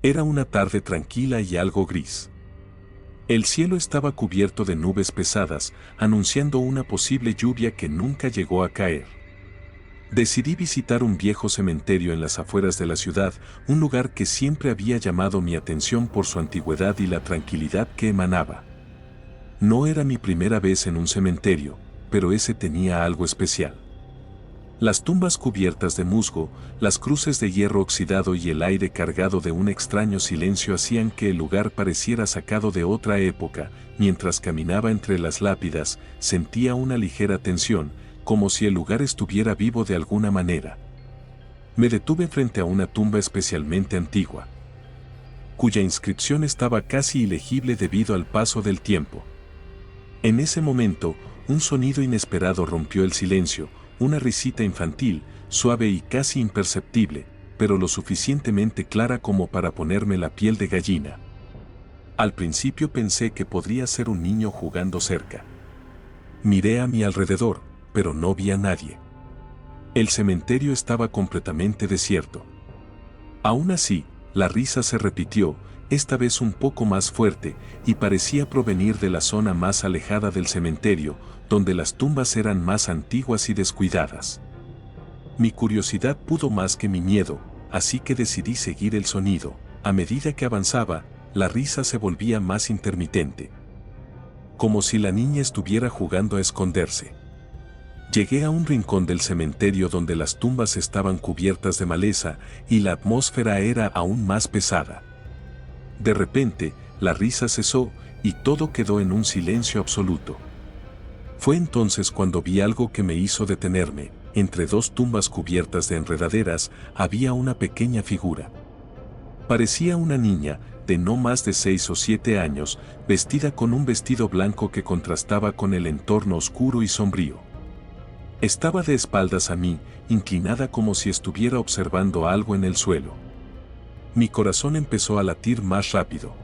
Era una tarde tranquila y algo gris. El cielo estaba cubierto de nubes pesadas, anunciando una posible lluvia que nunca llegó a caer. Decidí visitar un viejo cementerio en las afueras de la ciudad, un lugar que siempre había llamado mi atención por su antigüedad y la tranquilidad que emanaba. No era mi primera vez en un cementerio, pero ese tenía algo especial. Las tumbas cubiertas de musgo, las cruces de hierro oxidado y el aire cargado de un extraño silencio hacían que el lugar pareciera sacado de otra época. Mientras caminaba entre las lápidas, sentía una ligera tensión, como si el lugar estuviera vivo de alguna manera. Me detuve frente a una tumba especialmente antigua, cuya inscripción estaba casi ilegible debido al paso del tiempo. En ese momento, un sonido inesperado rompió el silencio, una risita infantil, suave y casi imperceptible, pero lo suficientemente clara como para ponerme la piel de gallina. Al principio pensé que podría ser un niño jugando cerca. Miré a mi alrededor, pero no vi a nadie. El cementerio estaba completamente desierto. Aún así, la risa se repitió, esta vez un poco más fuerte, y parecía provenir de la zona más alejada del cementerio, donde las tumbas eran más antiguas y descuidadas. Mi curiosidad pudo más que mi miedo, así que decidí seguir el sonido. A medida que avanzaba, la risa se volvía más intermitente, como si la niña estuviera jugando a esconderse. Llegué a un rincón del cementerio donde las tumbas estaban cubiertas de maleza y la atmósfera era aún más pesada. De repente, la risa cesó y todo quedó en un silencio absoluto. Fue entonces cuando vi algo que me hizo detenerme. Entre dos tumbas cubiertas de enredaderas había una pequeña figura. Parecía una niña, de no más de 6 o 7 años, vestida con un vestido blanco que contrastaba con el entorno oscuro y sombrío. Estaba de espaldas a mí, inclinada como si estuviera observando algo en el suelo. Mi corazón empezó a latir más rápido.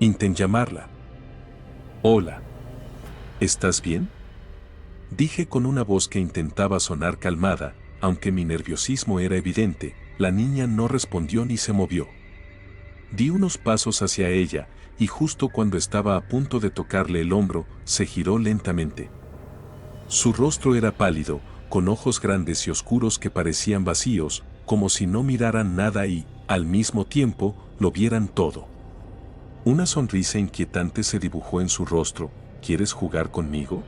Intenté llamarla. Hola. ¿Estás bien? Dije con una voz que intentaba sonar calmada, aunque mi nerviosismo era evidente. La niña no respondió ni se movió. Di unos pasos hacia ella, y justo cuando estaba a punto de tocarle el hombro, se giró lentamente. Su rostro era pálido, con ojos grandes y oscuros que parecían vacíos, como si no miraran nada y, al mismo tiempo, lo vieran todo. Una sonrisa inquietante se dibujó en su rostro. ¿Quieres jugar conmigo?,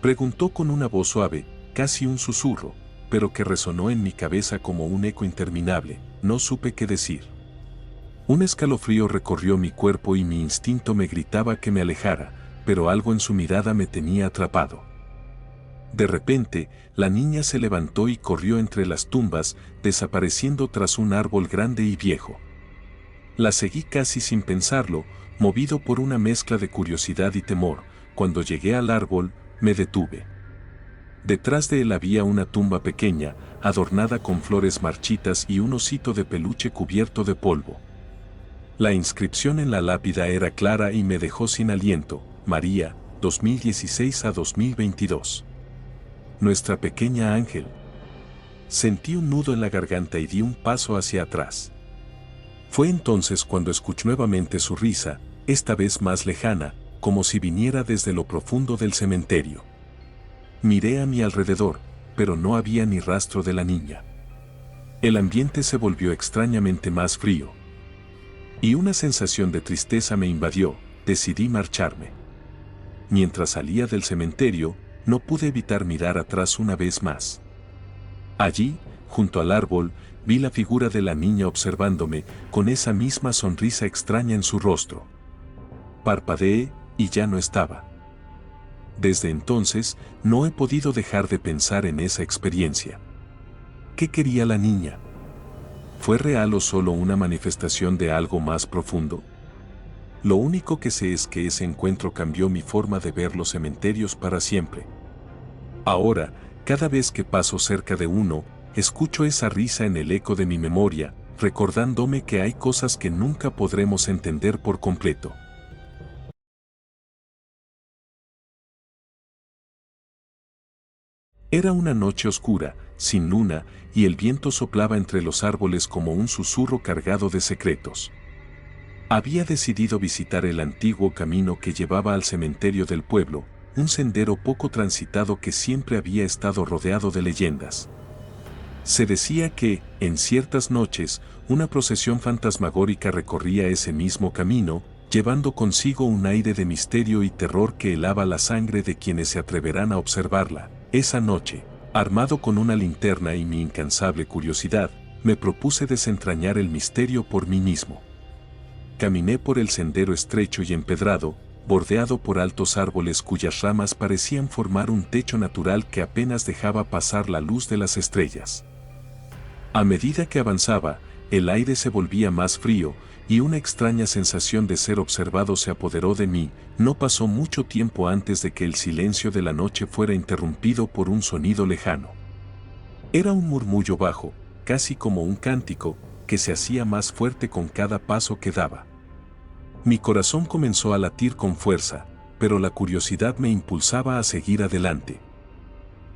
preguntó con una voz suave, casi un susurro, pero que resonó en mi cabeza como un eco interminable. No supe qué decir. Un escalofrío recorrió mi cuerpo y mi instinto me gritaba que me alejara, pero algo en su mirada me tenía atrapado. De repente, la niña se levantó y corrió entre las tumbas, desapareciendo tras un árbol grande y viejo. La seguí casi sin pensarlo, movido por una mezcla de curiosidad y temor. Cuando llegué al árbol, me detuve. Detrás de él había una tumba pequeña, adornada con flores marchitas y un osito de peluche cubierto de polvo. La inscripción en la lápida era clara y me dejó sin aliento: María, 2016 a 2022. Nuestra pequeña ángel. Sentí un nudo en la garganta y di un paso hacia atrás. Fue entonces cuando escuché nuevamente su risa, esta vez más lejana, como si viniera desde lo profundo del cementerio. Miré a mi alrededor, pero no había ni rastro de la niña. El ambiente se volvió extrañamente más frío. Y una sensación de tristeza me invadió. Decidí marcharme. Mientras salía del cementerio, no pude evitar mirar atrás una vez más. Allí, junto al árbol, vi la figura de la niña observándome, con esa misma sonrisa extraña en su rostro. Parpadeé, y ya no estaba. Desde entonces, no he podido dejar de pensar en esa experiencia. ¿Qué quería la niña? ¿Fue real o solo una manifestación de algo más profundo? Lo único que sé es que ese encuentro cambió mi forma de ver los cementerios para siempre. Ahora, cada vez que paso cerca de uno, escucho esa risa en el eco de mi memoria, recordándome que hay cosas que nunca podremos entender por completo. Era una noche oscura, sin luna, y el viento soplaba entre los árboles como un susurro cargado de secretos. Había decidido visitar el antiguo camino que llevaba al cementerio del pueblo, un sendero poco transitado que siempre había estado rodeado de leyendas. Se decía que, en ciertas noches, una procesión fantasmagórica recorría ese mismo camino, llevando consigo un aire de misterio y terror que helaba la sangre de quienes se atreverán a observarla. Esa noche, armado con una linterna y mi incansable curiosidad, me propuse desentrañar el misterio por mí mismo. Caminé por el sendero estrecho y empedrado, bordeado por altos árboles cuyas ramas parecían formar un techo natural que apenas dejaba pasar la luz de las estrellas. A medida que avanzaba, el aire se volvía más frío, y una extraña sensación de ser observado se apoderó de mí. No pasó mucho tiempo antes de que el silencio de la noche fuera interrumpido por un sonido lejano. Era un murmullo bajo, casi como un cántico, que se hacía más fuerte con cada paso que daba. Mi corazón comenzó a latir con fuerza, pero la curiosidad me impulsaba a seguir adelante.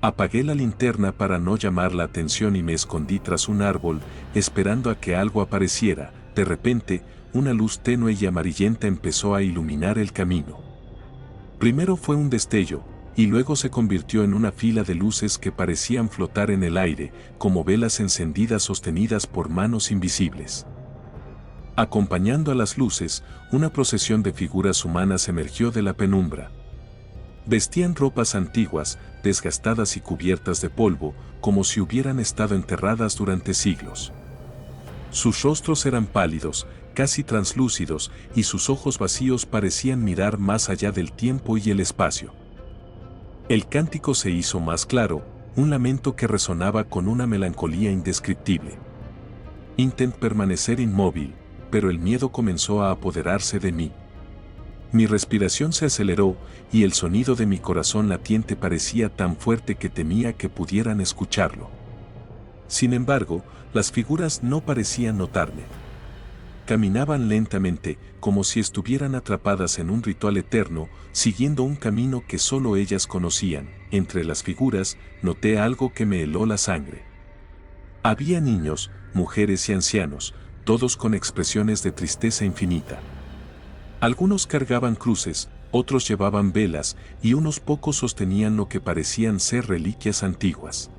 Apagué la linterna para no llamar la atención y me escondí tras un árbol, esperando a que algo apareciera. De repente, una luz tenue y amarillenta empezó a iluminar el camino. Primero fue un destello, y luego se convirtió en una fila de luces que parecían flotar en el aire, como velas encendidas sostenidas por manos invisibles. Acompañando a las luces, una procesión de figuras humanas emergió de la penumbra. Vestían ropas antiguas, desgastadas y cubiertas de polvo, como si hubieran estado enterradas durante siglos. Sus rostros eran pálidos, casi translúcidos, y sus ojos vacíos parecían mirar más allá del tiempo y el espacio. El cántico se hizo más claro, un lamento que resonaba con una melancolía indescriptible. Intenté permanecer inmóvil, pero el miedo comenzó a apoderarse de mí. Mi respiración se aceleró, y el sonido de mi corazón latiente parecía tan fuerte que temía que pudieran escucharlo. Sin embargo, las figuras no parecían notarme. Caminaban lentamente, como si estuvieran atrapadas en un ritual eterno, siguiendo un camino que solo ellas conocían. Entre las figuras, noté algo que me heló la sangre. Había niños, mujeres y ancianos, todos con expresiones de tristeza infinita. Algunos cargaban cruces, otros llevaban velas, y unos pocos sostenían lo que parecían ser reliquias antiguas.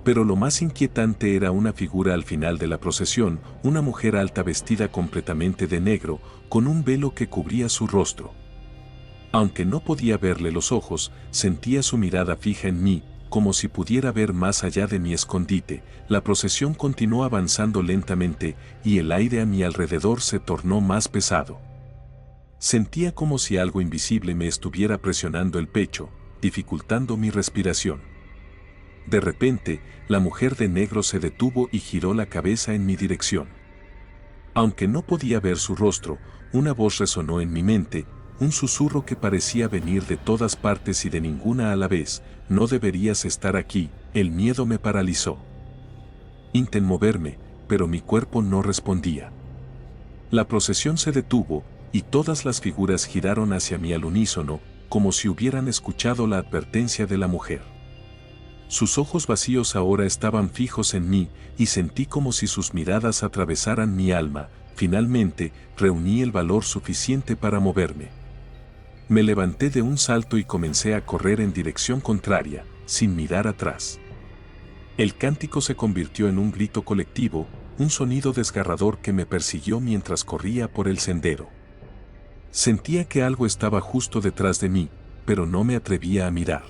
Pero lo más inquietante era una figura al final de la procesión, una mujer alta vestida completamente de negro, con un velo que cubría su rostro. Aunque no podía verle los ojos, sentía su mirada fija en mí, como si pudiera ver más allá de mi escondite. La procesión continuó avanzando lentamente, y el aire a mi alrededor se tornó más pesado. Sentía como si algo invisible me estuviera presionando el pecho, dificultando mi respiración. De repente, la mujer de negro se detuvo y giró la cabeza en mi dirección. Aunque no podía ver su rostro, una voz resonó en mi mente, un susurro que parecía venir de todas partes y de ninguna a la vez. No deberías estar aquí. El miedo me paralizó. Intenté moverme, pero mi cuerpo no respondía. La procesión se detuvo, y todas las figuras giraron hacia mí al unísono, como si hubieran escuchado la advertencia de la mujer. Sus ojos vacíos ahora estaban fijos en mí, y sentí como si sus miradas atravesaran mi alma. Finalmente, reuní el valor suficiente para moverme. Me levanté de un salto y comencé a correr en dirección contraria, sin mirar atrás. El cántico se convirtió en un grito colectivo, un sonido desgarrador que me persiguió mientras corría por el sendero. Sentía que algo estaba justo detrás de mí, pero no me atrevía a mirar.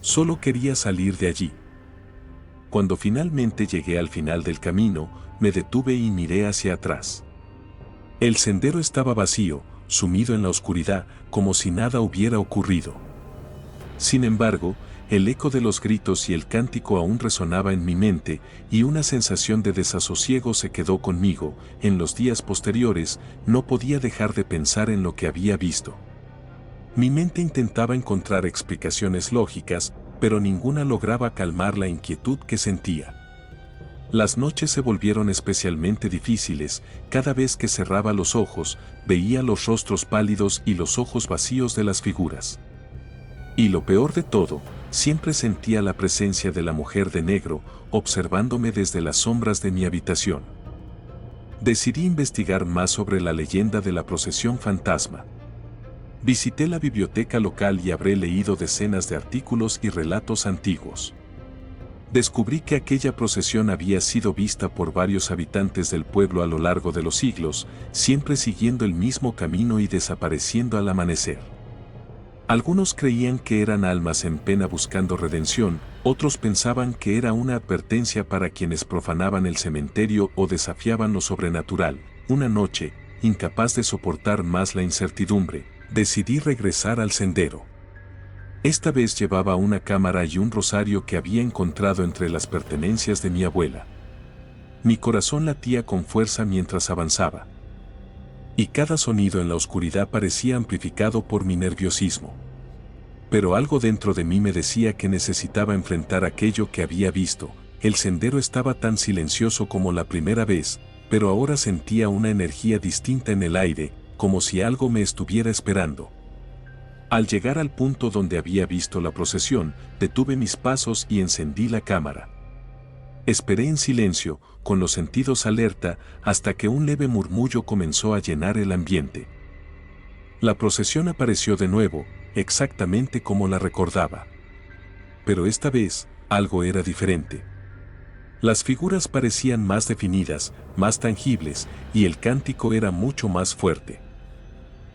Solo quería salir de allí. Cuando finalmente llegué al final del camino, me detuve y miré hacia atrás. El sendero estaba vacío, sumido en la oscuridad, como si nada hubiera ocurrido. Sin embargo, el eco de los gritos y el cántico aún resonaba en mi mente, y una sensación de desasosiego se quedó conmigo. En los días posteriores, no podía dejar de pensar en lo que había visto. Mi mente intentaba encontrar explicaciones lógicas, pero ninguna lograba calmar la inquietud que sentía. Las noches se volvieron especialmente difíciles. Cada vez que cerraba los ojos, veía los rostros pálidos y los ojos vacíos de las figuras. Y lo peor de todo, siempre sentía la presencia de la mujer de negro, observándome desde las sombras de mi habitación. Decidí investigar más sobre la leyenda de la procesión fantasma. Visité la biblioteca local y habré leído decenas de artículos y relatos antiguos. Descubrí que aquella procesión había sido vista por varios habitantes del pueblo a lo largo de los siglos, siempre siguiendo el mismo camino y desapareciendo al amanecer. Algunos creían que eran almas en pena buscando redención, otros pensaban que era una advertencia para quienes profanaban el cementerio o desafiaban lo sobrenatural. Una noche, incapaz de soportar más la incertidumbre, decidí regresar al sendero. Esta vez llevaba una cámara y un rosario que había encontrado entre las pertenencias de mi abuela. Mi corazón latía con fuerza mientras avanzaba. Y cada sonido en la oscuridad parecía amplificado por mi nerviosismo. Pero algo dentro de mí me decía que necesitaba enfrentar aquello que había visto. El sendero estaba tan silencioso como la primera vez, pero ahora sentía una energía distinta en el aire, como si algo me estuviera esperando. Al llegar al punto donde había visto la procesión, detuve mis pasos y encendí la cámara. Esperé en silencio, con los sentidos alerta, hasta que un leve murmullo comenzó a llenar el ambiente. La procesión apareció de nuevo, exactamente como la recordaba. Pero esta vez, algo era diferente. Las figuras parecían más definidas, más tangibles, y el cántico era mucho más fuerte.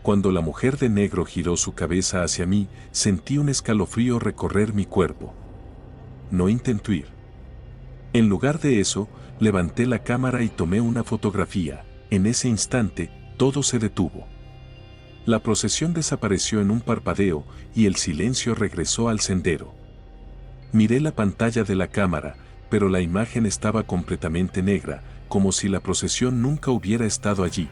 Cuando la mujer de negro giró su cabeza hacia mí, sentí un escalofrío recorrer mi cuerpo. No intenté huir. En lugar de eso, levanté la cámara y tomé una fotografía. En ese instante, todo se detuvo. La procesión desapareció en un parpadeo y el silencio regresó al sendero. Miré la pantalla de la cámara, pero la imagen estaba completamente negra, como si la procesión nunca hubiera estado allí.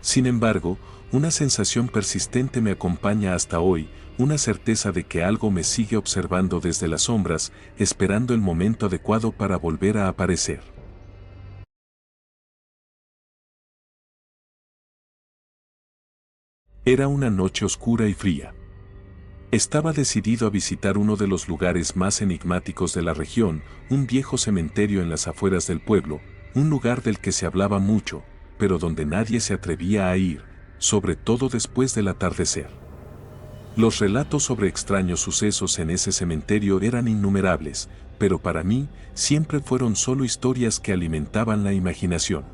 Sin embargo, una sensación persistente me acompaña hasta hoy, una certeza de que algo me sigue observando desde las sombras, esperando el momento adecuado para volver a aparecer. Era una noche oscura y fría. Estaba decidido a visitar uno de los lugares más enigmáticos de la región, un viejo cementerio en las afueras del pueblo, un lugar del que se hablaba mucho, pero donde nadie se atrevía a ir, sobre todo después del atardecer. Los relatos sobre extraños sucesos en ese cementerio eran innumerables, pero para mí siempre fueron solo historias que alimentaban la imaginación.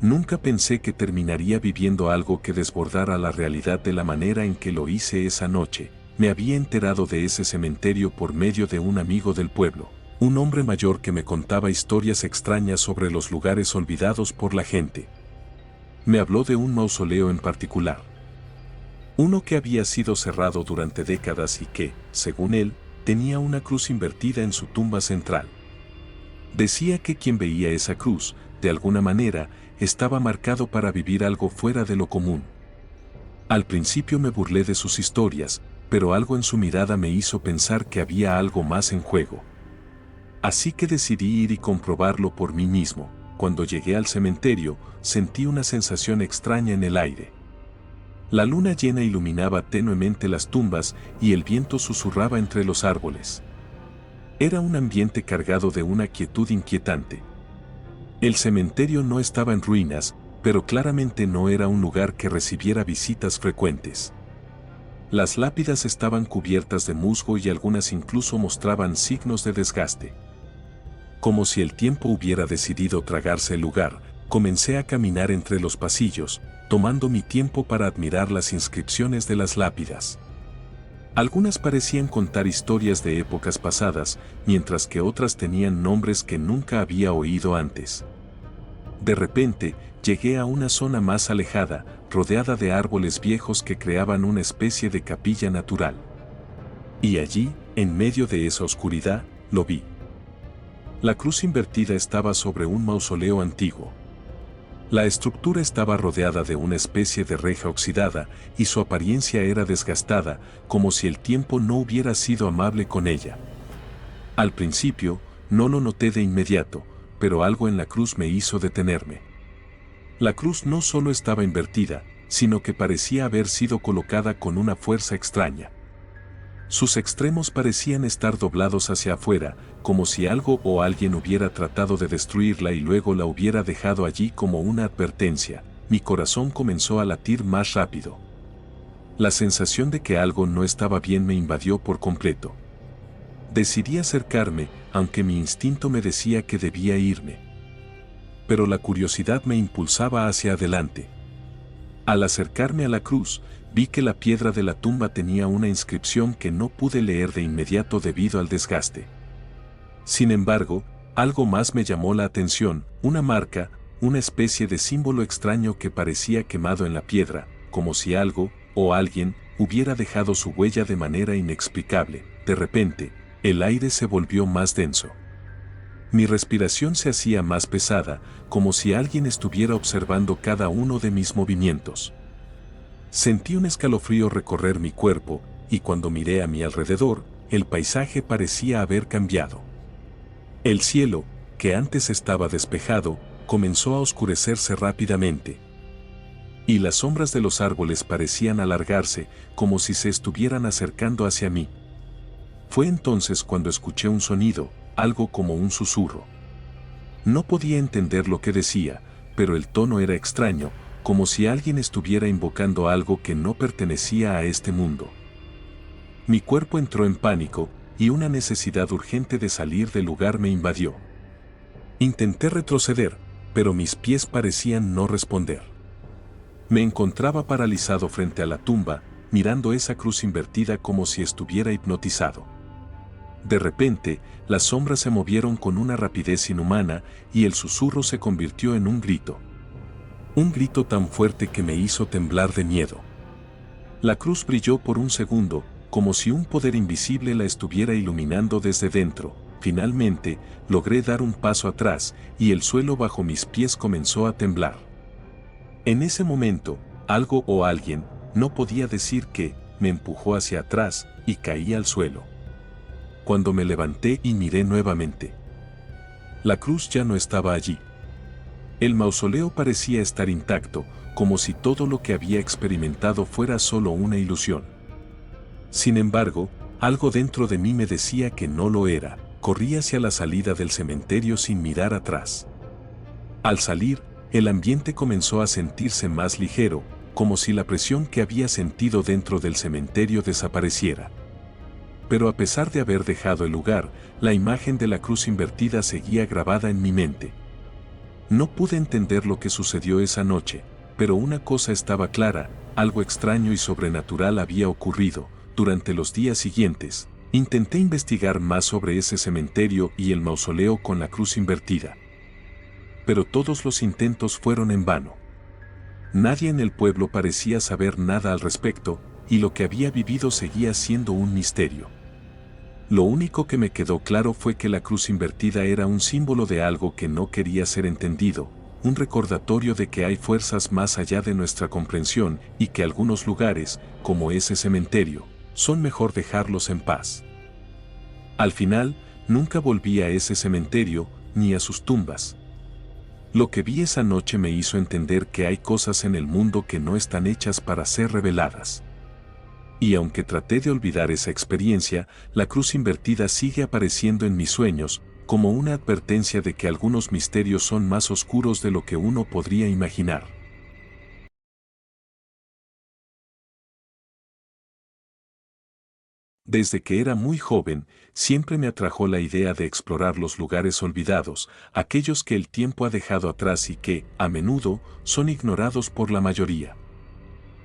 Nunca pensé que terminaría viviendo algo que desbordara la realidad de la manera en que lo hice esa noche. Me había enterado de ese cementerio por medio de un amigo del pueblo, un hombre mayor que me contaba historias extrañas sobre los lugares olvidados por la gente. Me habló de un mausoleo en particular. Uno que había sido cerrado durante décadas y que, según él, tenía una cruz invertida en su tumba central. Decía que quien veía esa cruz, de alguna manera, estaba marcado para vivir algo fuera de lo común. Al principio me burlé de sus historias, pero algo en su mirada me hizo pensar que había algo más en juego. Así que decidí ir y comprobarlo por mí mismo. Cuando llegué al cementerio, sentí una sensación extraña en el aire. La luna llena iluminaba tenuemente las tumbas y el viento susurraba entre los árboles. Era un ambiente cargado de una quietud inquietante. El cementerio no estaba en ruinas, pero claramente no era un lugar que recibiera visitas frecuentes. Las lápidas estaban cubiertas de musgo y algunas incluso mostraban signos de desgaste. Como si el tiempo hubiera decidido tragarse el lugar, comencé a caminar entre los pasillos, tomando mi tiempo para admirar las inscripciones de las lápidas. Algunas parecían contar historias de épocas pasadas, mientras que otras tenían nombres que nunca había oído antes. De repente, llegué a una zona más alejada, rodeada de árboles viejos que creaban una especie de capilla natural. Y allí, en medio de esa oscuridad, lo vi. La cruz invertida estaba sobre un mausoleo antiguo. La estructura estaba rodeada de una especie de reja oxidada, y su apariencia era desgastada, como si el tiempo no hubiera sido amable con ella. Al principio, no lo noté de inmediato, pero algo en la cruz me hizo detenerme. La cruz no solo estaba invertida, sino que parecía haber sido colocada con una fuerza extraña. Sus extremos parecían estar doblados hacia afuera, como si algo o alguien hubiera tratado de destruirla y luego la hubiera dejado allí como una advertencia. Mi corazón comenzó a latir más rápido. La sensación de que algo no estaba bien me invadió por completo. Decidí acercarme, aunque mi instinto me decía que debía irme. Pero la curiosidad me impulsaba hacia adelante. Al acercarme a la cruz, vi que la piedra de la tumba tenía una inscripción que no pude leer de inmediato debido al desgaste. Sin embargo, algo más me llamó la atención, una marca, una especie de símbolo extraño que parecía quemado en la piedra, como si algo, o alguien, hubiera dejado su huella de manera inexplicable. De repente, el aire se volvió más denso. Mi respiración se hacía más pesada, como si alguien estuviera observando cada uno de mis movimientos. Sentí un escalofrío recorrer mi cuerpo, y cuando miré a mi alrededor, el paisaje parecía haber cambiado. El cielo, que antes estaba despejado, comenzó a oscurecerse rápidamente. Y las sombras de los árboles parecían alargarse, como si se estuvieran acercando hacia mí. Fue entonces cuando escuché un sonido, algo como un susurro. No podía entender lo que decía, pero el tono era extraño, como si alguien estuviera invocando algo que no pertenecía a este mundo. Mi cuerpo entró en pánico, y una necesidad urgente de salir del lugar me invadió. Intenté retroceder, pero mis pies parecían no responder. Me encontraba paralizado frente a la tumba, mirando esa cruz invertida como si estuviera hipnotizado. De repente, las sombras se movieron con una rapidez inhumana y el susurro se convirtió en un grito. Un grito tan fuerte que me hizo temblar de miedo. La cruz brilló por un segundo, como si un poder invisible la estuviera iluminando desde dentro. Finalmente, logré dar un paso atrás y el suelo bajo mis pies comenzó a temblar. En ese momento, algo o alguien, no podía decir qué, me empujó hacia atrás y caí al suelo. Cuando me levanté y miré nuevamente, la cruz ya no estaba allí. El mausoleo parecía estar intacto, como si todo lo que había experimentado fuera solo una ilusión. Sin embargo, algo dentro de mí me decía que no lo era. Corrí hacia la salida del cementerio sin mirar atrás. Al salir, el ambiente comenzó a sentirse más ligero, como si la presión que había sentido dentro del cementerio desapareciera. Pero a pesar de haber dejado el lugar, la imagen de la cruz invertida seguía grabada en mi mente. No pude entender lo que sucedió esa noche, pero una cosa estaba clara, algo extraño y sobrenatural había ocurrido. Durante los días siguientes, intenté investigar más sobre ese cementerio y el mausoleo con la cruz invertida. Pero todos los intentos fueron en vano. Nadie en el pueblo parecía saber nada al respecto, y lo que había vivido seguía siendo un misterio. Lo único que me quedó claro fue que la cruz invertida era un símbolo de algo que no quería ser entendido, un recordatorio de que hay fuerzas más allá de nuestra comprensión y que algunos lugares, como ese cementerio, son mejor dejarlos en paz. Al final, nunca volví a ese cementerio, ni a sus tumbas. Lo que vi esa noche me hizo entender que hay cosas en el mundo que no están hechas para ser reveladas. Y aunque traté de olvidar esa experiencia, la cruz invertida sigue apareciendo en mis sueños, como una advertencia de que algunos misterios son más oscuros de lo que uno podría imaginar. Desde que era muy joven, siempre me atrajo la idea de explorar los lugares olvidados, aquellos que el tiempo ha dejado atrás y que, a menudo, son ignorados por la mayoría.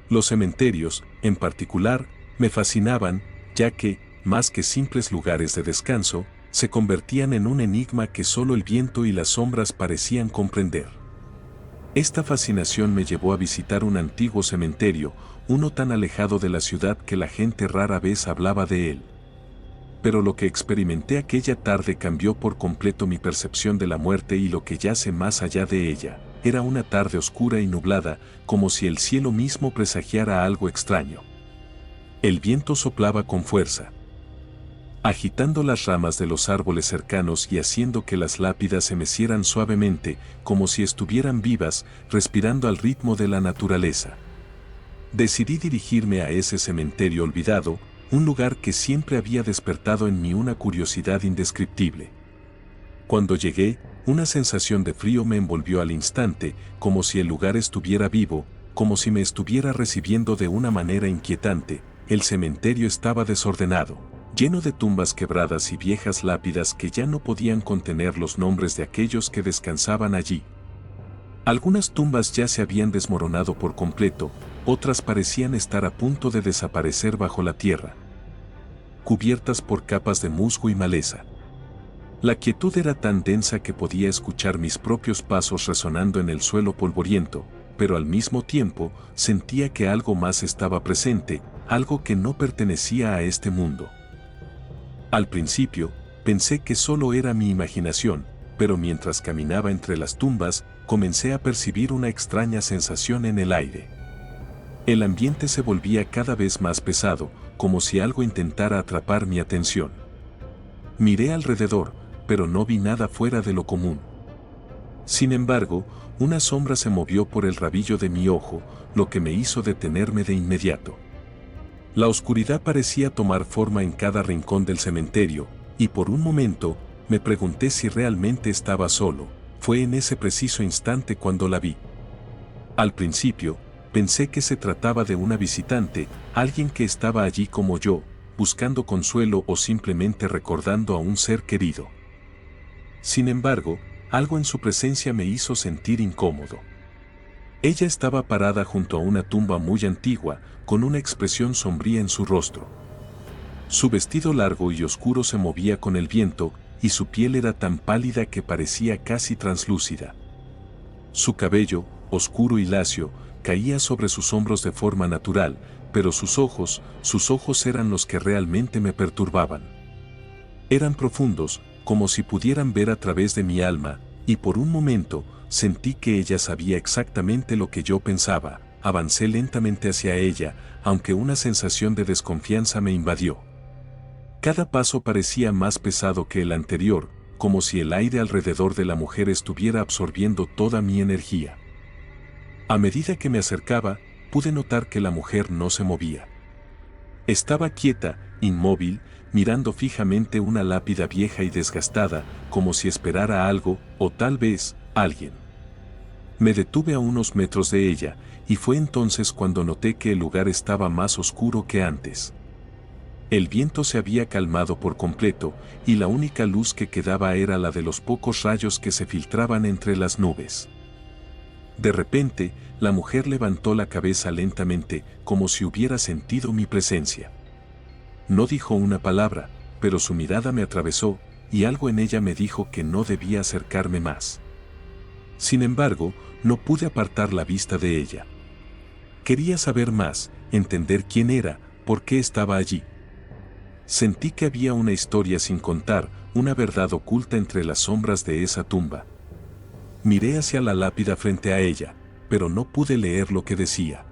Los cementerios, en particular, me fascinaban, ya que, más que simples lugares de descanso, se convertían en un enigma que solo el viento y las sombras parecían comprender. Esta fascinación me llevó a visitar un antiguo cementerio, uno tan alejado de la ciudad que la gente rara vez hablaba de él. Pero lo que experimenté aquella tarde cambió por completo mi percepción de la muerte y lo que yace más allá de ella. Era una tarde oscura y nublada, como si el cielo mismo presagiara algo extraño. El viento soplaba con fuerza, agitando las ramas de los árboles cercanos y haciendo que las lápidas se mecieran suavemente, como si estuvieran vivas, respirando al ritmo de la naturaleza. Decidí dirigirme a ese cementerio olvidado, un lugar que siempre había despertado en mí una curiosidad indescriptible. Cuando llegué, una sensación de frío me envolvió al instante, como si el lugar estuviera vivo, como si me estuviera recibiendo de una manera inquietante. El cementerio estaba desordenado, lleno de tumbas quebradas y viejas lápidas que ya no podían contener los nombres de aquellos que descansaban allí. Algunas tumbas ya se habían desmoronado por completo, otras parecían estar a punto de desaparecer bajo la tierra, cubiertas por capas de musgo y maleza. La quietud era tan densa que podía escuchar mis propios pasos resonando en el suelo polvoriento, pero al mismo tiempo sentía que algo más estaba presente, algo que no pertenecía a este mundo. Al principio, pensé que solo era mi imaginación, pero mientras caminaba entre las tumbas, comencé a percibir una extraña sensación en el aire. El ambiente se volvía cada vez más pesado, como si algo intentara atrapar mi atención. Miré alrededor, pero no vi nada fuera de lo común. Sin embargo, una sombra se movió por el rabillo de mi ojo, lo que me hizo detenerme de inmediato. La oscuridad parecía tomar forma en cada rincón del cementerio, y por un momento, me pregunté si realmente estaba solo. Fue en ese preciso instante cuando la vi. Al principio, pensé que se trataba de una visitante, alguien que estaba allí como yo, buscando consuelo o simplemente recordando a un ser querido. Sin embargo, algo en su presencia me hizo sentir incómodo. Ella estaba parada junto a una tumba muy antigua, con una expresión sombría en su rostro. Su vestido largo y oscuro se movía con el viento, y su piel era tan pálida que parecía casi translúcida. Su cabello, oscuro y lacio, caía sobre sus hombros de forma natural, pero sus ojos eran los que realmente me perturbaban. Eran profundos, como si pudieran ver a través de mi alma, y por un momento, sentí que ella sabía exactamente lo que yo pensaba. Avancé lentamente hacia ella, aunque una sensación de desconfianza me invadió. Cada paso parecía más pesado que el anterior, como si el aire alrededor de la mujer estuviera absorbiendo toda mi energía. A medida que me acercaba, pude notar que la mujer no se movía. Estaba quieta, inmóvil, mirando fijamente una lápida vieja y desgastada, como si esperara algo, o tal vez, alguien. Me detuve a unos metros de ella, y fue entonces cuando noté que el lugar estaba más oscuro que antes. El viento se había calmado por completo, y la única luz que quedaba era la de los pocos rayos que se filtraban entre las nubes. De repente, la mujer levantó la cabeza lentamente, como si hubiera sentido mi presencia. No dijo una palabra, pero su mirada me atravesó, y algo en ella me dijo que no debía acercarme más. Sin embargo, no pude apartar la vista de ella. Quería saber más, entender quién era, por qué estaba allí. Sentí que había una historia sin contar, una verdad oculta entre las sombras de esa tumba. Miré hacia la lápida frente a ella, pero no pude leer lo que decía.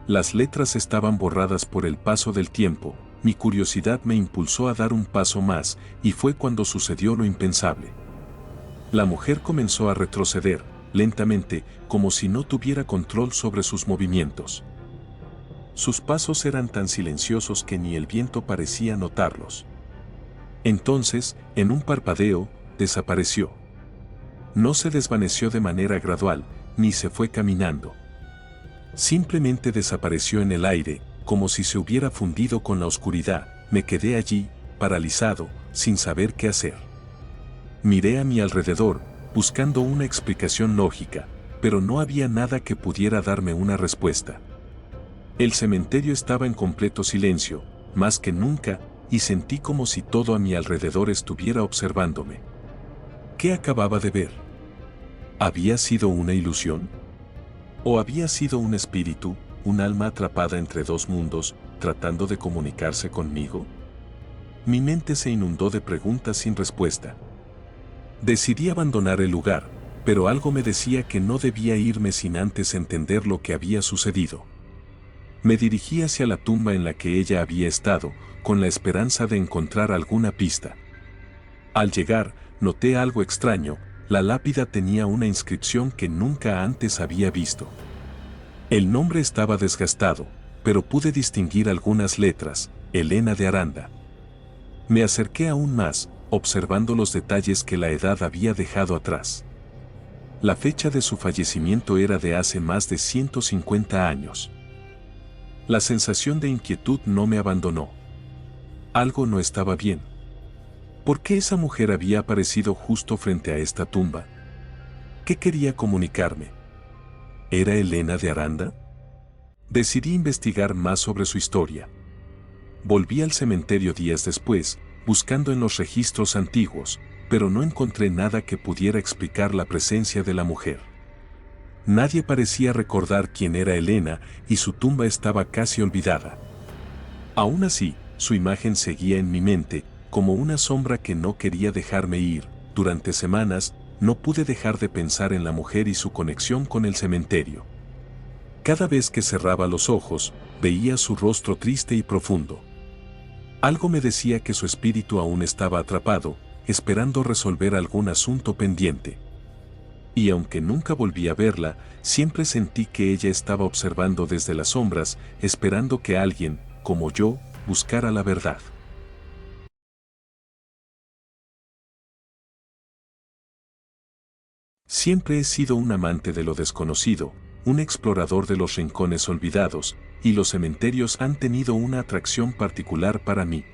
Las letras estaban borradas por el paso del tiempo. Mi curiosidad me impulsó a dar un paso más, y fue cuando sucedió lo impensable. La mujer comenzó a retroceder, lentamente, como si no tuviera control sobre sus movimientos. Sus pasos eran tan silenciosos que ni el viento parecía notarlos. Entonces, en un parpadeo, desapareció. No se desvaneció de manera gradual, ni se fue caminando. Simplemente desapareció en el aire, como si se hubiera fundido con la oscuridad. Me quedé allí, paralizado, sin saber qué hacer. Miré a mi alrededor, buscando una explicación lógica, pero no había nada que pudiera darme una respuesta. El cementerio estaba en completo silencio, más que nunca, y sentí como si todo a mi alrededor estuviera observándome. ¿Qué acababa de ver? ¿Había sido una ilusión? ¿O había sido un espíritu, un alma atrapada entre dos mundos, tratando de comunicarse conmigo? Mi mente se inundó de preguntas sin respuesta. Decidí abandonar el lugar, pero algo me decía que no debía irme sin antes entender lo que había sucedido. Me dirigí hacia la tumba en la que ella había estado, con la esperanza de encontrar alguna pista. Al llegar, noté algo extraño. La lápida tenía una inscripción que nunca antes había visto. El nombre estaba desgastado, pero pude distinguir algunas letras, Elena de Aranda. Me acerqué aún más, observando los detalles que la edad había dejado atrás. La fecha de su fallecimiento era de hace más de 150 años. La sensación de inquietud no me abandonó. Algo no estaba bien. ¿Por qué esa mujer había aparecido justo frente a esta tumba? ¿Qué quería comunicarme? ¿Era Elena de Aranda? Decidí investigar más sobre su historia. Volví al cementerio días después, buscando en los registros antiguos, pero no encontré nada que pudiera explicar la presencia de la mujer. Nadie parecía recordar quién era Elena y su tumba estaba casi olvidada. Aún así, su imagen seguía en mi mente, como una sombra que no quería dejarme ir. Durante semanas, no pude dejar de pensar en la mujer y su conexión con el cementerio. Cada vez que cerraba los ojos, veía su rostro triste y profundo. Algo me decía que su espíritu aún estaba atrapado, esperando resolver algún asunto pendiente. Y aunque nunca volví a verla, siempre sentí que ella estaba observando desde las sombras, esperando que alguien, como yo, buscara la verdad. Siempre he sido un amante de lo desconocido, un explorador de los rincones olvidados, y los cementerios han tenido una atracción particular para mí.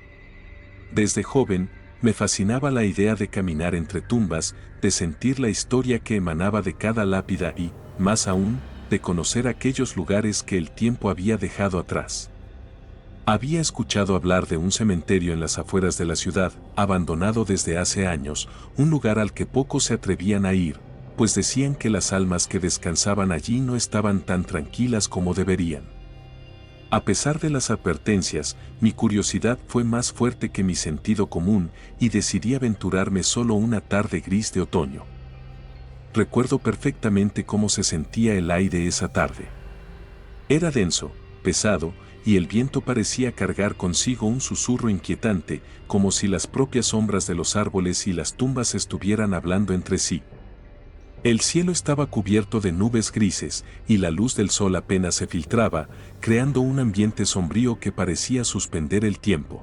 Desde joven, me fascinaba la idea de caminar entre tumbas, de sentir la historia que emanaba de cada lápida y, más aún, de conocer aquellos lugares que el tiempo había dejado atrás. Había escuchado hablar de un cementerio en las afueras de la ciudad, abandonado desde hace años, un lugar al que pocos se atrevían a ir, pues decían que las almas que descansaban allí no estaban tan tranquilas como deberían. A pesar de las advertencias, mi curiosidad fue más fuerte que mi sentido común y decidí aventurarme solo una tarde gris de otoño. Recuerdo perfectamente cómo se sentía el aire esa tarde. Era denso, pesado, y el viento parecía cargar consigo un susurro inquietante, como si las propias sombras de los árboles y las tumbas estuvieran hablando entre sí. El cielo estaba cubierto de nubes grises y la luz del sol apenas se filtraba, creando un ambiente sombrío que parecía suspender el tiempo.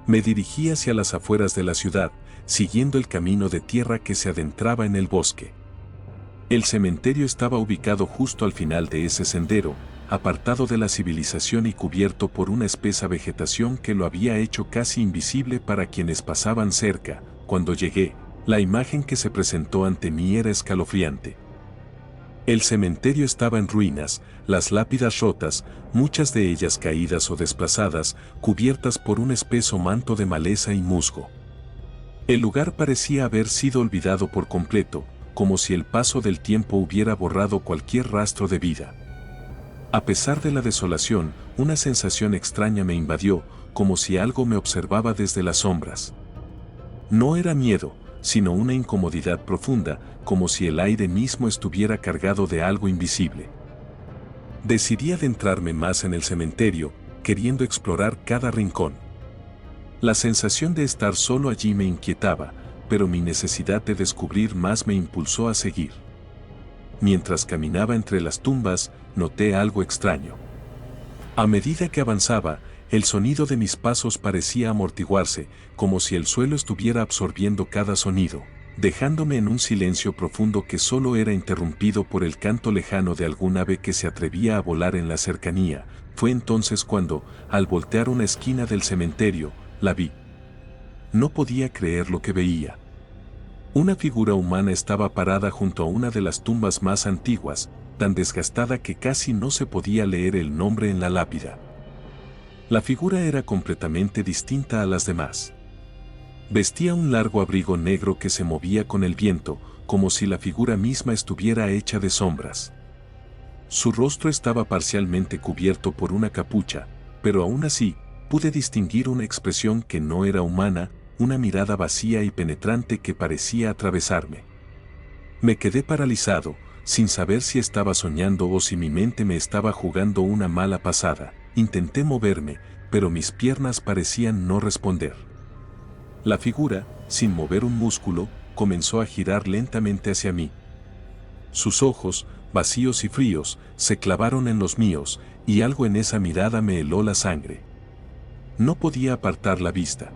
Me dirigí hacia las afueras de la ciudad, siguiendo el camino de tierra que se adentraba en el bosque. El cementerio estaba ubicado justo al final de ese sendero, apartado de la civilización y cubierto por una espesa vegetación que lo había hecho casi invisible para quienes pasaban cerca. Cuando llegué, la imagen que se presentó ante mí era escalofriante. El cementerio estaba en ruinas, las lápidas rotas, muchas de ellas caídas o desplazadas, cubiertas por un espeso manto de maleza y musgo. El lugar parecía haber sido olvidado por completo, como si el paso del tiempo hubiera borrado cualquier rastro de vida. A pesar de la desolación, una sensación extraña me invadió, como si algo me observaba desde las sombras. No era miedo, sino una incomodidad profunda, como si el aire mismo estuviera cargado de algo invisible. Decidí adentrarme más en el cementerio, queriendo explorar cada rincón. La sensación de estar solo allí me inquietaba, pero mi necesidad de descubrir más me impulsó a seguir. Mientras caminaba entre las tumbas, noté algo extraño. A medida que avanzaba, el sonido de mis pasos parecía amortiguarse, como si el suelo estuviera absorbiendo cada sonido, dejándome en un silencio profundo que solo era interrumpido por el canto lejano de algún ave que se atrevía a volar en la cercanía. Fue entonces cuando, al voltear una esquina del cementerio, la vi. No podía creer lo que veía. Una figura humana estaba parada junto a una de las tumbas más antiguas, tan desgastada que casi no se podía leer el nombre en la lápida. La figura era completamente distinta a las demás. Vestía un largo abrigo negro que se movía con el viento, como si la figura misma estuviera hecha de sombras. Su rostro estaba parcialmente cubierto por una capucha, pero aún así, pude distinguir una expresión que no era humana, una mirada vacía y penetrante que parecía atravesarme. Me quedé paralizado, sin saber si estaba soñando o si mi mente me estaba jugando una mala pasada. Intenté moverme, pero mis piernas parecían no responder. La figura, sin mover un músculo, comenzó a girar lentamente hacia mí. Sus ojos, vacíos y fríos, se clavaron en los míos, y algo en esa mirada me heló la sangre. No podía apartar la vista.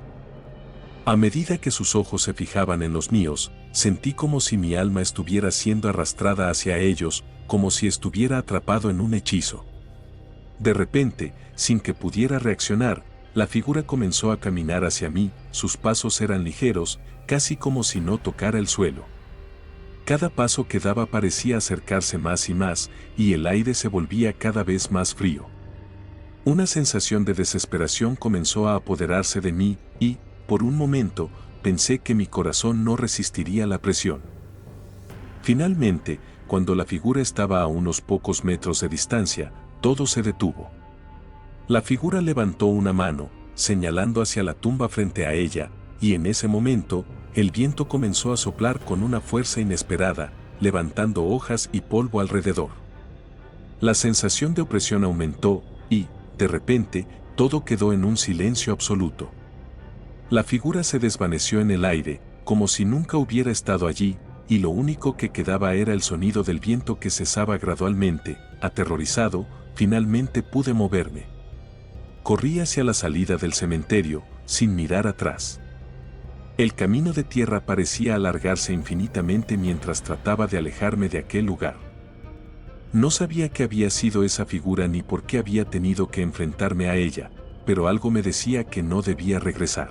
A medida que sus ojos se fijaban en los míos, sentí como si mi alma estuviera siendo arrastrada hacia ellos, como si estuviera atrapado en un hechizo. De repente, sin que pudiera reaccionar, la figura comenzó a caminar hacia mí, sus pasos eran ligeros, casi como si no tocara el suelo. Cada paso que daba parecía acercarse más y más, y el aire se volvía cada vez más frío. Una sensación de desesperación comenzó a apoderarse de mí, y, por un momento, pensé que mi corazón no resistiría la presión. Finalmente, cuando la figura estaba a unos pocos metros de distancia, todo se detuvo. La figura levantó una mano, señalando hacia la tumba frente a ella, y en ese momento, el viento comenzó a soplar con una fuerza inesperada, levantando hojas y polvo alrededor. La sensación de opresión aumentó, y, de repente, todo quedó en un silencio absoluto. La figura se desvaneció en el aire, como si nunca hubiera estado allí, y lo único que quedaba era el sonido del viento que cesaba gradualmente. Aterrorizado, finalmente pude moverme. Corrí hacia la salida del cementerio, sin mirar atrás. El camino de tierra parecía alargarse infinitamente mientras trataba de alejarme de aquel lugar. No sabía qué había sido esa figura ni por qué había tenido que enfrentarme a ella, pero algo me decía que no debía regresar.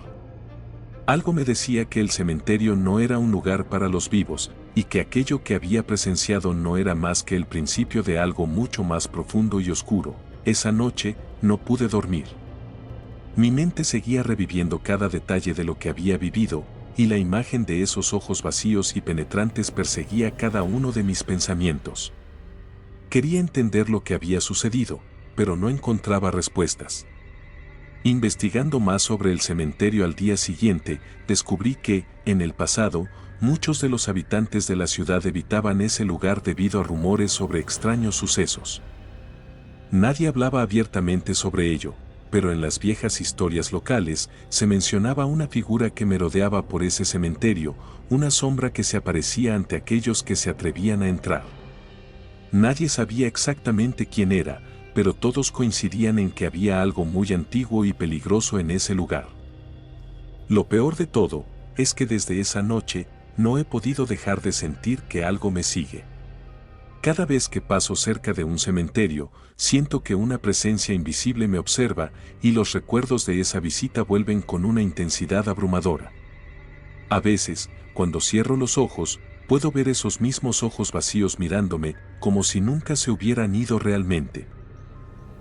Algo me decía que el cementerio no era un lugar para los vivos, y que aquello que había presenciado no era más que el principio de algo mucho más profundo y oscuro. Esa noche, no pude dormir. Mi mente seguía reviviendo cada detalle de lo que había vivido, y la imagen de esos ojos vacíos y penetrantes perseguía cada uno de mis pensamientos. Quería entender lo que había sucedido, pero no encontraba respuestas. Investigando más sobre el cementerio al día siguiente, descubrí que, en el pasado, muchos de los habitantes de la ciudad evitaban ese lugar debido a rumores sobre extraños sucesos. Nadie hablaba abiertamente sobre ello, pero en las viejas historias locales se mencionaba una figura que merodeaba por ese cementerio, una sombra que se aparecía ante aquellos que se atrevían a entrar. Nadie sabía exactamente quién era, pero todos coincidían en que había algo muy antiguo y peligroso en ese lugar. Lo peor de todo, es que desde esa noche, no he podido dejar de sentir que algo me sigue. Cada vez que paso cerca de un cementerio, siento que una presencia invisible me observa, y los recuerdos de esa visita vuelven con una intensidad abrumadora. A veces, cuando cierro los ojos, puedo ver esos mismos ojos vacíos mirándome, como si nunca se hubieran ido realmente.